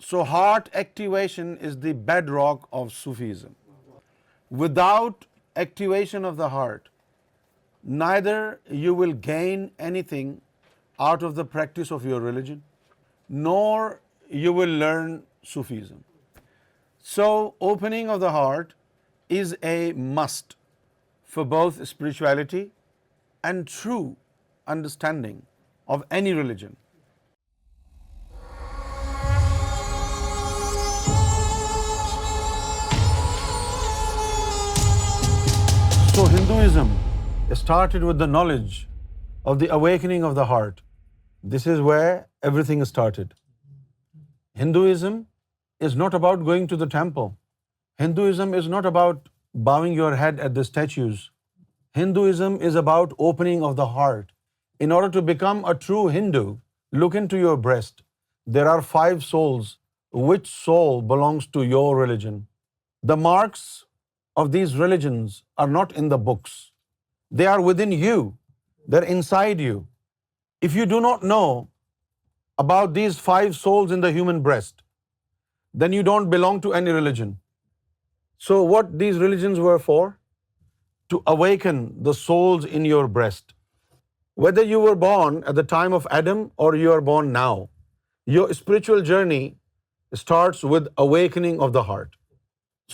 So heart activation is the bedrock of Sufism. Without activation of the heart, neither you will gain anything out of the practice of your religion, nor you will learn Sufism. So opening of the heart is a must for both spirituality and true understanding of any religion. So Hinduism started with the knowledge of the awakening of the heart. This is where everything started. Hinduism is not about going to the temple. Hinduism is not about bowing your head at the statues. Hinduism is about opening of the heart. In order to become a true Hindu, look into your breast. There are 5 souls. Which soul belongs to your religion? The marks of these religions are not in the books. They are within you. They're inside you. If you do not know about these 5 souls in the human breast, then you don't belong to any religion. So what these religions were for? To awaken the souls in your breast. Whether you were born at the time of Adam or you are born now, your spiritual journey starts with awakening of the heart.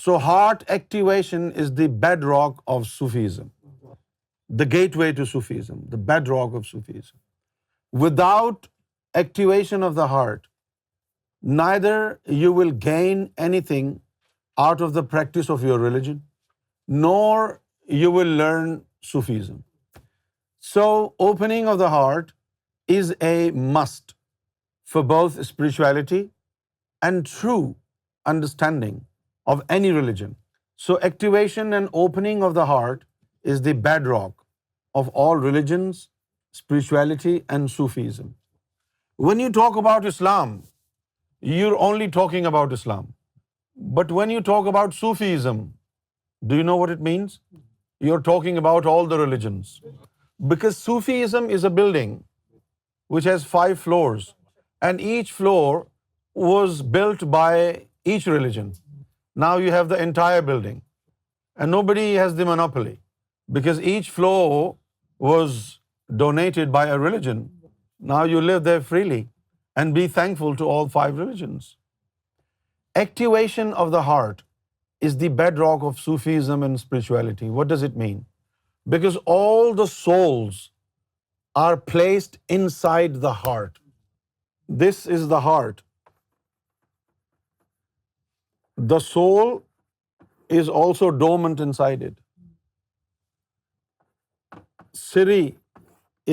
So heart activation is the bedrock of Sufism, the gateway to Sufism, the bedrock of Sufism. Without activation of the heart, neither you will gain anything out of the practice of your religion, nor you will learn Sufism. So opening of the heart is a must for both spirituality and true understanding of any religion. So activation and opening of the heart is the bedrock of all religions, spirituality and Sufism. When you talk about Islam, you're only talking about Islam. But when you talk about Sufism, do you know what it means? You're talking about all the religions. Because Sufism is a building which has 5 floors, and each floor was built by each religion. Now you have the entire building, and nobody has the monopoly, because each floor was donated by a religion. Now you live there freely and be thankful to all 5 religions. Activation of the heart is the bedrock of Sufism and spirituality. What does it mean? Because all the souls are placed inside the heart. This is the heart. The soul is also dormant inside it. Siri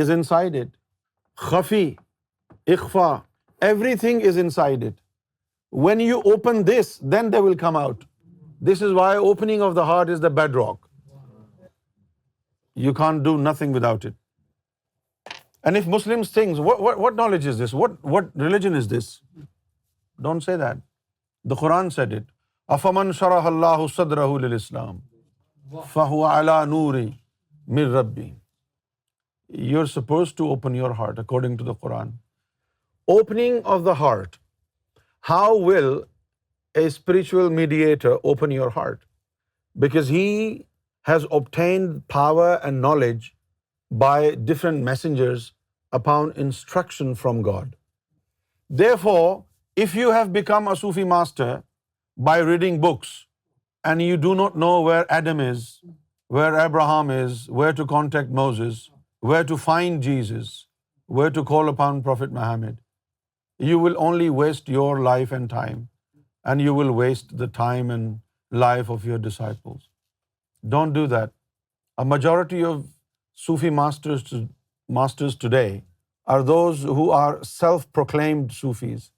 is inside it. Khafi, ikhfa, everything is inside it. When you open this, then they will come out. This is why opening of the heart is the bedrock. You can't do nothing without it. And if Muslims think, what knowledge is this? What religion is this? Don't say that. The Quran said it. أَفَمَنْ شَرَحَ اللَّهُ صَدْرَهُ لِلْإِسْلَامِ فَهُوَ عَلَى نُورٍ مِّن رَبِّهِ. You're supposed to open your heart according to the Quran. Opening of the heart. How will a spiritual mediator open your heart? Because he has obtained power and knowledge by different messengers upon instruction from God. Therefore, if you have become a Sufi master by reading books, and you do not know where Adam is, where Abraham is, where to contact Moses, where to find Jesus, where to call upon Prophet Muhammad, you will only waste your life and time, and you will waste the time and life of your disciples. Don't do that. A majority of Sufi masters today are those who are self-proclaimed Sufis.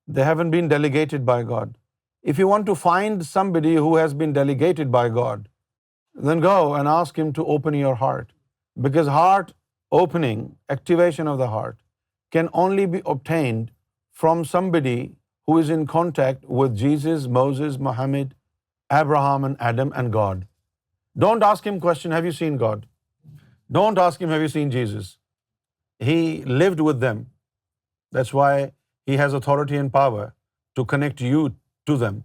They haven't been delegated by God. If you want to find somebody who has been delegated by God, then go and ask him to open your heart. Because heart opening, activation of the heart, can only be obtained from somebody who is in contact with Jesus, Moses, Muhammad, Abraham and Adam and God. Don't ask him question, have you seen God? Don't ask him, have you seen Jesus? He lived with them. That's why he has authority and power to connect you to them.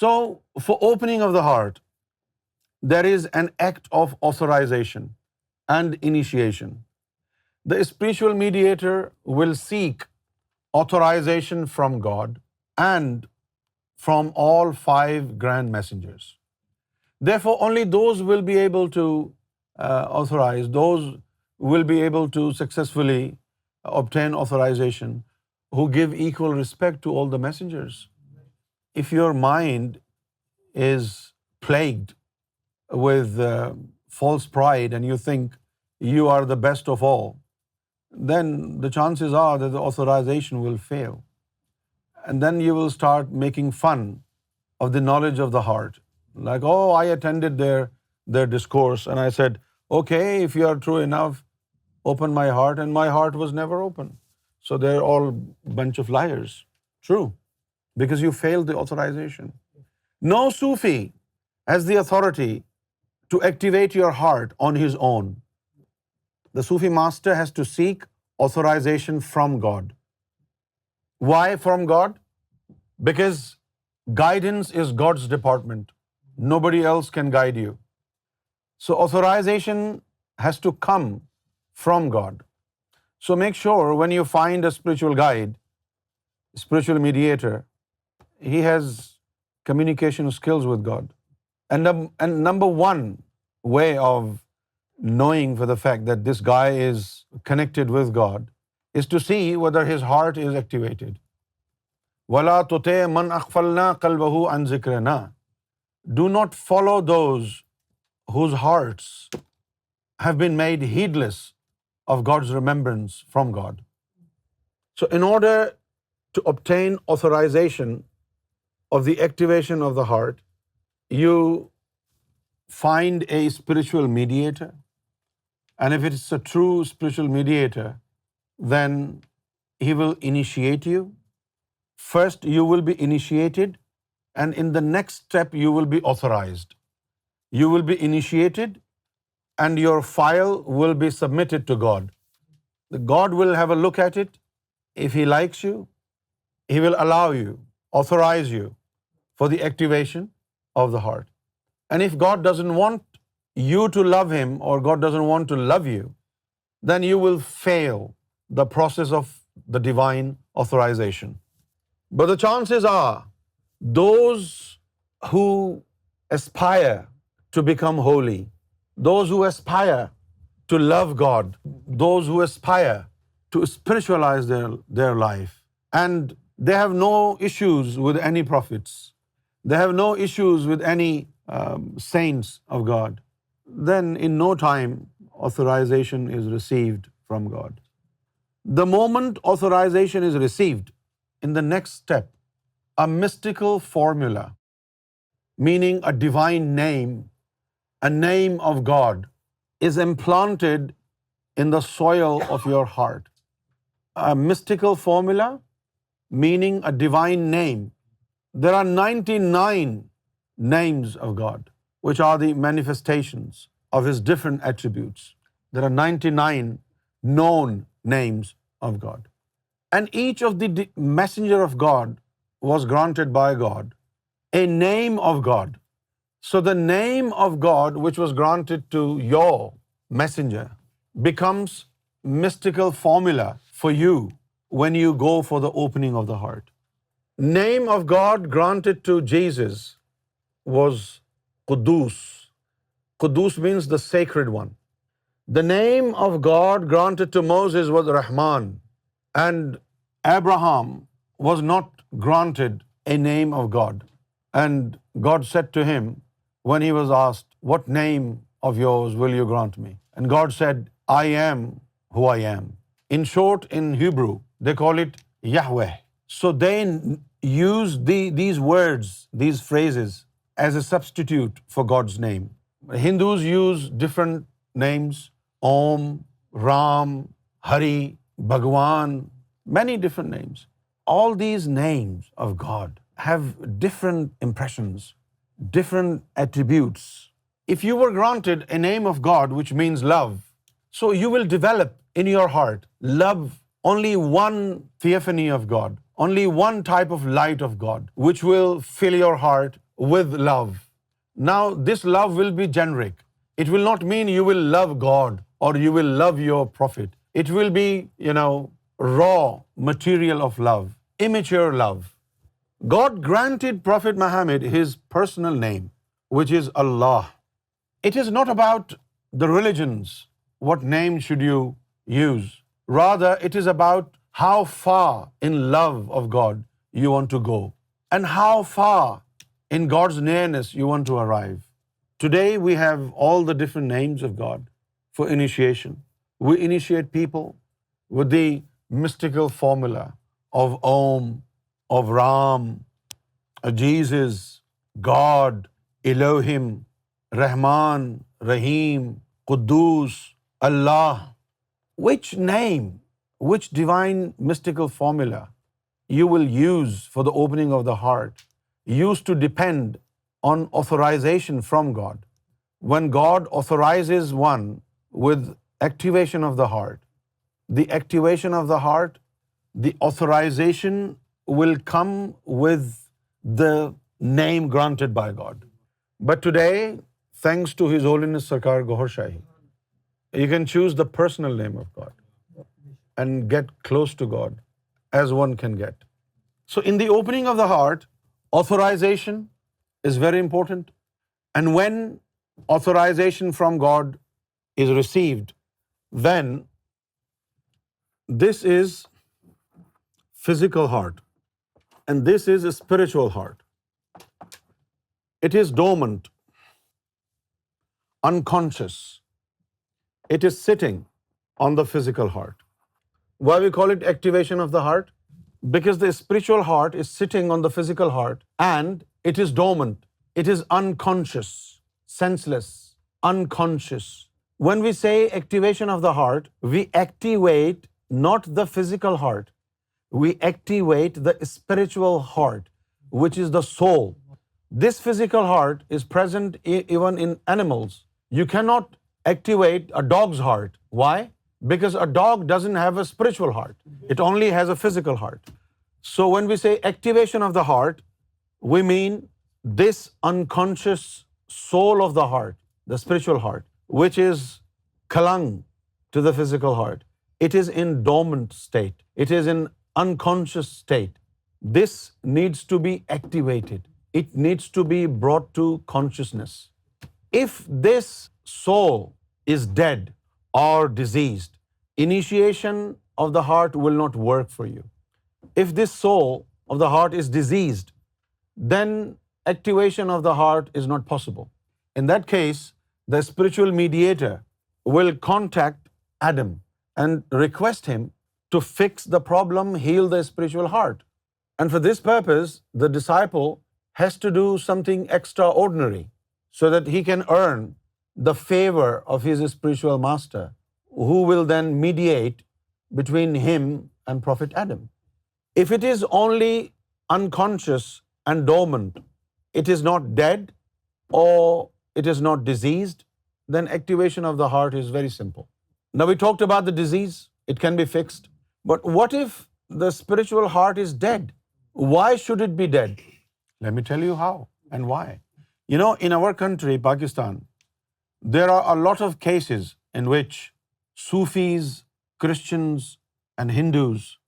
So, for opening of the heart, there is an act of authorization and initiation. The spiritual mediator will seek authorization from God and from all 5 grand messengers. Therefore, only those will be able to authorize, those will be able to successfully obtain authorization who give equal respect to all the messengers. If your mind is plagued with false pride and you think you are the best of all, then the chances are that the authorization will fail. And then you will start making fun of the knowledge of the heart. Like, oh, I attended their discourse and I said, okay, if you are true enough, open my heart, and my heart was never open. So they're all a bunch of liars. True. Because you failed the authorization. No Sufi has the authority to activate your heart on his own. The Sufi master has to seek authorization from God. Why from God? Because guidance is God's department. Nobody else can guide you. So authorization has to come from God. So make sure when you find a spiritual guide, spiritual mediator, he has communication skills with God. And number one way of knowing for the fact that this guy is connected with God is to see whether his heart is activated. وَلَا تُطِعْ مَنْ أَغْفَلْنَا قَلْبَهُ عَنْ ذِكْرِنَا. Do not follow those whose hearts have been made heedless of God's remembrance from God. So in order to obtain authorization of the activation of the heart, you find a spiritual mediator. And if it's a true spiritual mediator, then he will initiate you. First, you will be initiated, and in the next step, you will be authorized. You will be initiated, and your file will be submitted to God. God will have a look at it. If He likes you, He will allow you, authorize you for the activation of the heart. And if God doesn't want you to love Him, or God doesn't want to love you, then you will fail the process of the divine authorization. But the chances are, those who aspire to become holy, those who aspire to love God, those who aspire to spiritualize their life, and they have no issues with any prophets, they have no issues with any saints of God, then in no time authorization is received from God. The moment authorization is received, in the next step, a mystical formula, meaning a divine name, a name of God, is implanted in the soil of your heart. A mystical formula, meaning a divine name. There are 99 names of God, which are the manifestations of His different attributes. There are 99 known names of God. And each of the messenger of God was granted by God a name of God. So the name of God which was granted to your messenger becomes mystical formula for you when you go for the opening of the heart. Name of God granted to Jesus was Qudus. Qudus means the sacred one. The name of God granted to Moses was Rahman. And Abraham was not granted a name of God. And God said to him when he was asked, "What name of yours will you grant me?" And God said, "I am who I am." In short, in Hebrew, they call it Yahweh. So they use these words, these phrases, as a substitute for God's name. Hindus use different names: Om, Ram, Hari, Bhagwan, many different names. All these names of God have different impressions, different attributes. If you were granted a name of God which means love, so you will develop in your heart love only one theophany of God, only one type of light of God, which will fill your heart with love. Now, this love will be generic. It will not mean you will love God or you will love your prophet. It will be, raw material of love, immature love. God granted Prophet Muhammad his personal name, which is Allah. It is not about the religions, what name should you use. Rather, it is about how far in love of God you want to go and how far in God's nearness you want to arrive. Today we have all the different names of God for initiation. We initiate people with the mystical formula of Om, of Ram, Jesus, God, Elohim, Rahman, Rahim, Quddus, Allah. Which name, which divine mystical formula you will use for the opening of the heart used to depend on authorization from God. When God authorizes one with activation of the heart, the activation of the heart, the authorization will come with the name granted by God. But today, thanks to His Holiness Sarkar Gohar Shahi, you can choose the personal name of God and get close to God as one can get. So in the opening of the heart, authorization is very important. And when authorization from God is received, then this is physical heart and this is a spiritual heart. It is dormant, unconscious. It is sitting on the physical heart. Why we call it activation of the heart? Because the spiritual heart is sitting on the physical heart and it is dormant. It is unconscious, senseless, unconscious. When we say activation of the heart, we activate not the physical heart. We activate the spiritual heart, which is the soul. This physical heart is present even in animals. You cannot activate a dog's heart. Why? Because a dog doesn't have a spiritual heart. It only has a physical heart. So when we say activation of the heart, we mean this unconscious soul of the heart, the spiritual heart, which is clung to the physical heart. It is in dormant state. It is in unconscious state. This needs to be activated. It needs to be brought to consciousness. If this soul is dead or diseased, initiation of the heart will not work for you. If this soul of the heart is diseased, then activation of the heart is not possible. In that case, the spiritual mediator will contact Adam and request him to fix the problem, heal the spiritual heart. And for this purpose, the disciple has to do something extraordinary so that he can earn the favor of his spiritual master, who will then mediate between him and Prophet Adam. If it is only unconscious and dormant, it is not dead or it is not diseased, then activation of the heart is very simple. Now we talked about the disease, it can be fixed. But what if the spiritual heart is dead? Why should it be dead? Let me tell you how and why. In our country, Pakistan, there are a lot of cases in which Sufis, Christians, and Hindus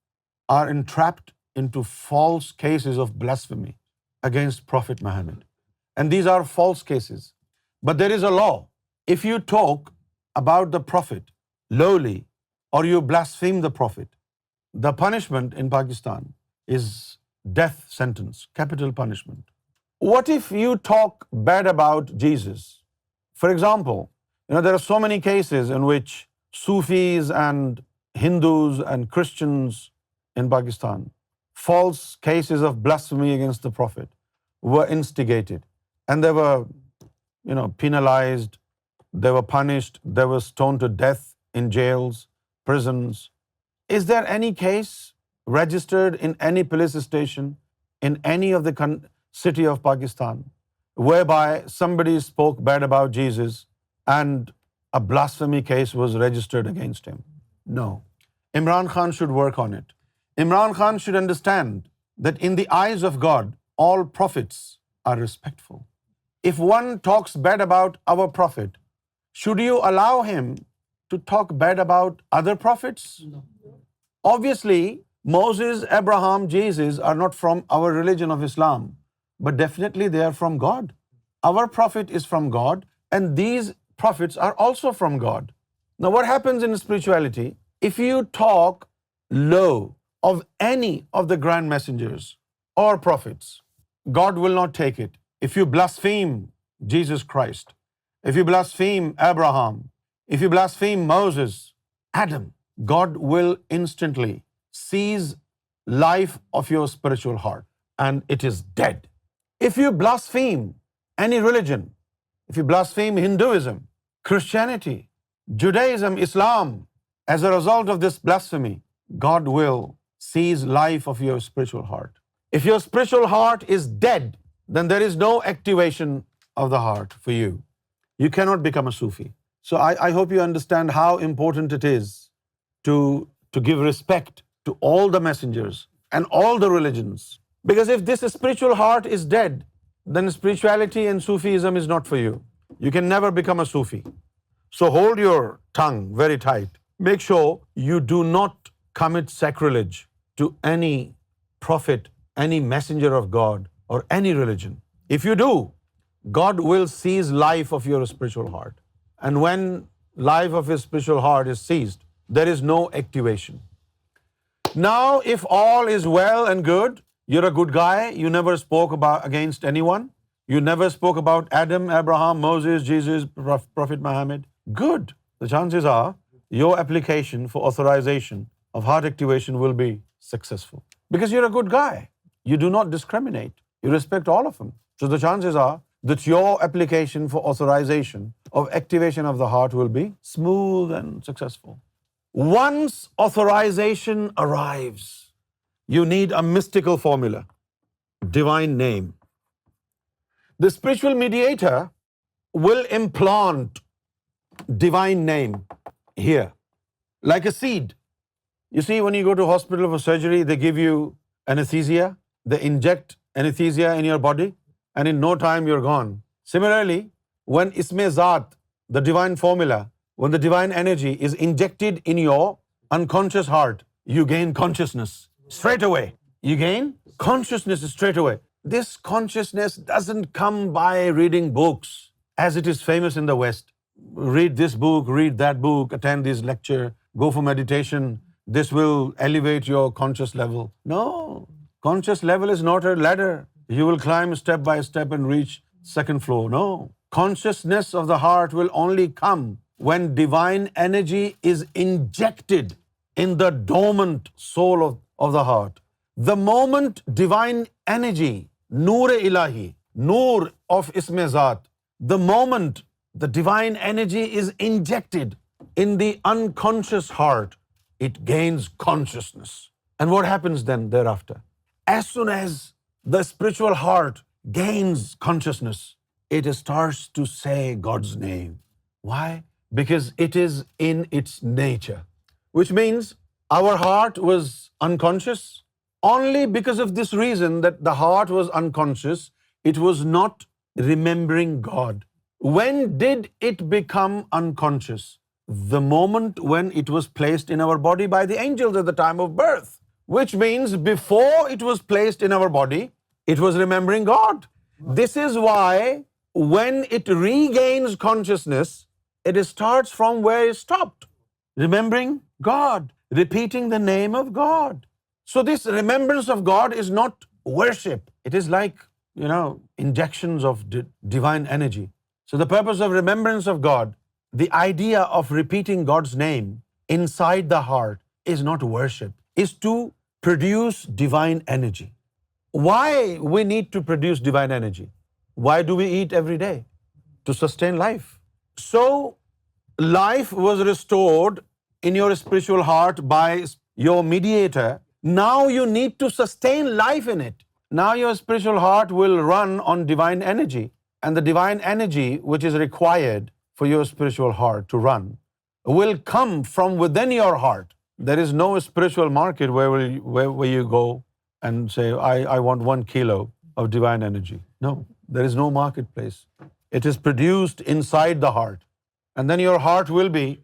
are entrapped into false cases of blasphemy against Prophet Muhammad. And these are false cases. But there is a law. If you talk about the Prophet lowly or you blaspheme the Prophet, the punishment in Pakistan is death sentence, capital punishment. What if you talk bad about Jesus? For example, there are so many cases in which Sufis and Hindus and Christians in Pakistan, false cases of blasphemy against the Prophet were instigated. And they were, penalized, they were punished, they were stoned to death in jails, prisons. Is there any case registered in any police station in any of the city of Pakistan whereby somebody spoke bad about Jesus and a blasphemy case was registered against him? No. Imran Khan should work on it. Imran Khan should understand that in the eyes of God, all prophets are respectful. If one talks bad about our prophet, should you allow him to talk bad about other prophets? No. Obviously, Moses, Abraham, Jesus are not from our religion of Islam, but definitely they are from God. Our prophet is from God, and these prophets are also from God. Now, what happens in spirituality? If you talk low of any of the grand messengers or prophets, God will not take it. If you blaspheme Jesus Christ, if you blaspheme Abraham, if you blaspheme Moses, Adam, God will instantly seize life of your spiritual heart, and it is dead. If you blaspheme any religion, if you blaspheme Hinduism, Christianity, Judaism, Islam, as a result of this blasphemy, God will seize life of your spiritual heart. If your spiritual heart is dead, then there is no activation of the heart for you. You cannot become a Sufi. So I hope you understand how important it is to give respect to all the messengers and all the religions. Because if this spiritual heart is dead, then spirituality and Sufism is not for you. You can never become a Sufi. So hold your tongue very tight. Make sure you do not commit sacrilege to any prophet, any messenger of God, or any religion. If you do, God will seize life of your spiritual heart. And when life of his spiritual heart is seized, there is no activation. Now, if all is well and good, you're a good guy, you never spoke against anyone, you never spoke about Adam, Abraham, Moses, Jesus, Prophet Muhammad, good. The chances are your application for authorization of heart activation will be successful. Because you're a good guy. You do not discriminate. You respect all of them. So the chances are that your application for authorization of activation of the heart will be smooth and successful. Once authorization arrives, you need a mystical formula, divine name. The spiritual mediator will implant divine name here, like a seed. You see, when you go to hospital for surgery, they give you anesthesia, they inject anesthesia in your body, and in no time you're gone. Similarly, when Isme Zat, the divine formula, when the divine energy is injected in your unconscious heart, you gain consciousness straight away. You gain consciousness straight away. This consciousness doesn't come by reading books, as it is famous in the West. Read this book, read that book, attend this lecture, go for meditation. This will elevate your conscious level. No, conscious level is not a ladder. You will climb step by step and reach second floor. No, consciousness of the heart will only come when divine energy is injected in the dormant soul of the heart. The moment divine energy, Noor Ilahi, Noor of Isme Zat, the moment the divine energy is injected in the unconscious heart, it gains consciousness. And what happens then thereafter? As soon as the spiritual heart gains consciousness, it starts to say God's name. Why? Because it is in its nature. Which means our heart was unconscious. Only because of this reason that the heart was unconscious, it was not remembering God. When did it become unconscious? The moment when it was placed in our body by the angels at the time of birth. Which means before it was placed in our body, it was remembering God. This is why when it regains consciousness, it starts from where it stopped. Remembering God, repeating the name of God. So this remembrance of God is not worship. It is like, injections of divine energy. So the purpose of remembrance of God, the idea of repeating God's name inside the heart is not worship, is to produce divine energy. Why we need to produce divine energy? Why do we eat every day? To sustain life. So life was restored in your spiritual heart by your mediator. Now you need to sustain life in it. Now your spiritual heart will run on divine energy. And the divine energy which is required for your spiritual heart to run will come from within your heart. There is no spiritual market where you go and say, I want 1 kilo of divine energy. No, there is no marketplace. It is produced inside the heart. And then your heart will be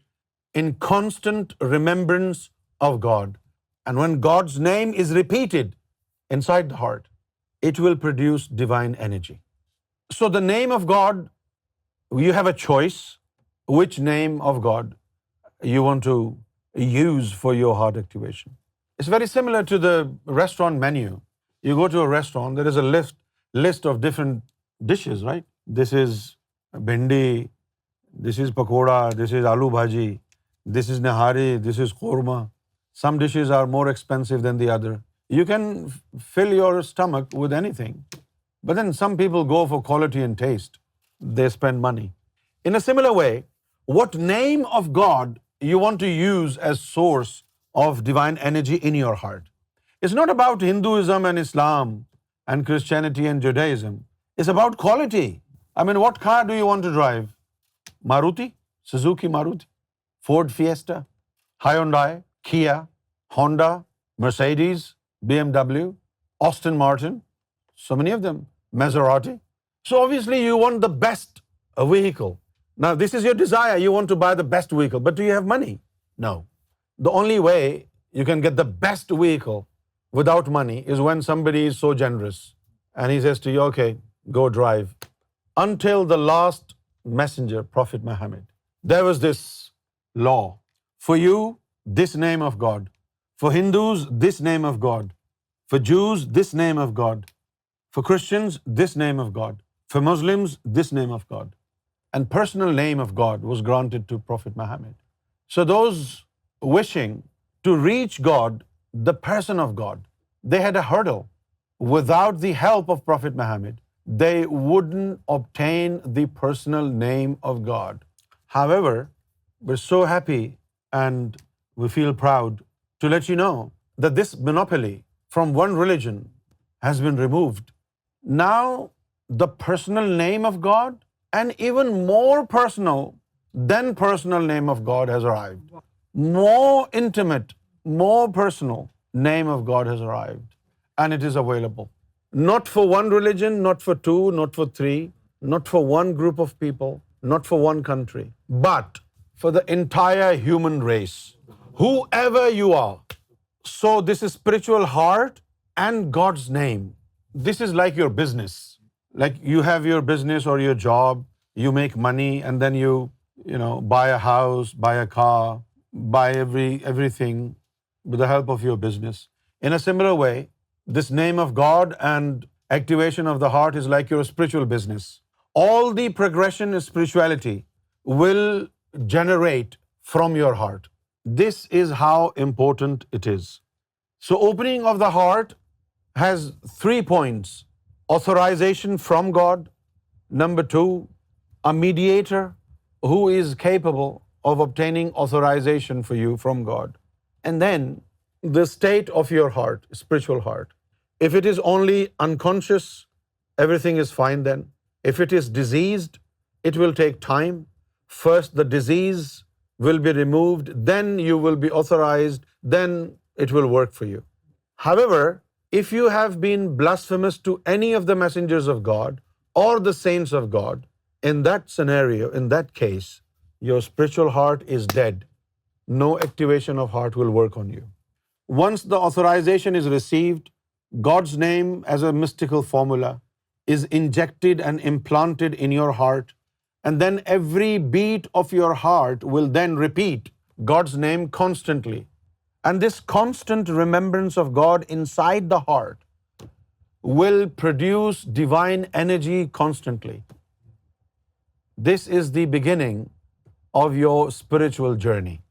in constant remembrance of God. And when God's name is repeated inside the heart, it will produce divine energy. So the name of God, you have a choice which name of God you want to use for your heart activation. It's very similar to the restaurant menu. You go to a restaurant, there is a list of different dishes, right? This is bhindi, this is pakoda, this is aloo bhaji, this is nihari, this is korma. Some dishes are more expensive than the other. You can fill your stomach with anything. But then some people go for quality and taste. They spend money. In a similar way, what name of God you want to use as source of divine energy in your heart? It's not about Hinduism and Islam and Christianity and Judaism. It's about quality. I mean, what car do you want to drive? Maruti? Suzuki Maruti? Ford Fiesta? Hyundai? Kia? Honda? Mercedes? BMW? Aston Martin? So many of them. Maserati. So obviously you want the best vehicle. Now this is your desire. You want to buy the best vehicle. But do you have money? No. The only way you can get the best vehicle without money is when somebody is so generous and he says to you, okay, go drive. Until the last messenger, Prophet Muhammad, there was this law. For you, this name of God. For Hindus, this name of God. For Jews, this name of God. For Christians, this name of God. For Muslims, this name of God. And personal name of God was granted to Prophet Muhammad. So those wishing to reach God, the person of God, they had a hurdle. Without the help of Prophet Muhammad, they wouldn't obtain the personal name of God. However, we're so happy and we feel proud to let you know that this monopoly from one religion has been removed. Now, the personal name of God and even more personal than personal name of God has arrived. More intimate, more personal name of God has arrived. And it is available. Not for one religion, not for two, not for three, not for one group of people, not for one country, but for the entire human race. Whoever you are. So this is spiritual heart and God's name. This is like your business. Like you have your business or your job, you make money and then you buy a house, buy a car, buy everything with the help of your business. In a similar way, this name of God and activation of the heart is like your spiritual business. All the progression in spirituality will generate from your heart. This is how important it is. So opening of the heart has 3 points. Authorization from God. Number 2, a mediator who is capable of obtaining authorization for you from God. And then the state of your heart, spiritual heart. If it is only unconscious, everything is fine then. If it is diseased, it will take time. First the disease will be removed, then you will be authorized, then it will work for you. However, if you have been blasphemous to any of the messengers of God or the saints of God, in that scenario, in that case, your spiritual heart is dead. No activation of heart will work on you. Once the authorization is received, God's name as a mystical formula is injected and implanted in your heart, and then every beat of your heart will then repeat God's name constantly. And this constant remembrance of God inside the heart will produce divine energy constantly. This is the beginning of your spiritual journey.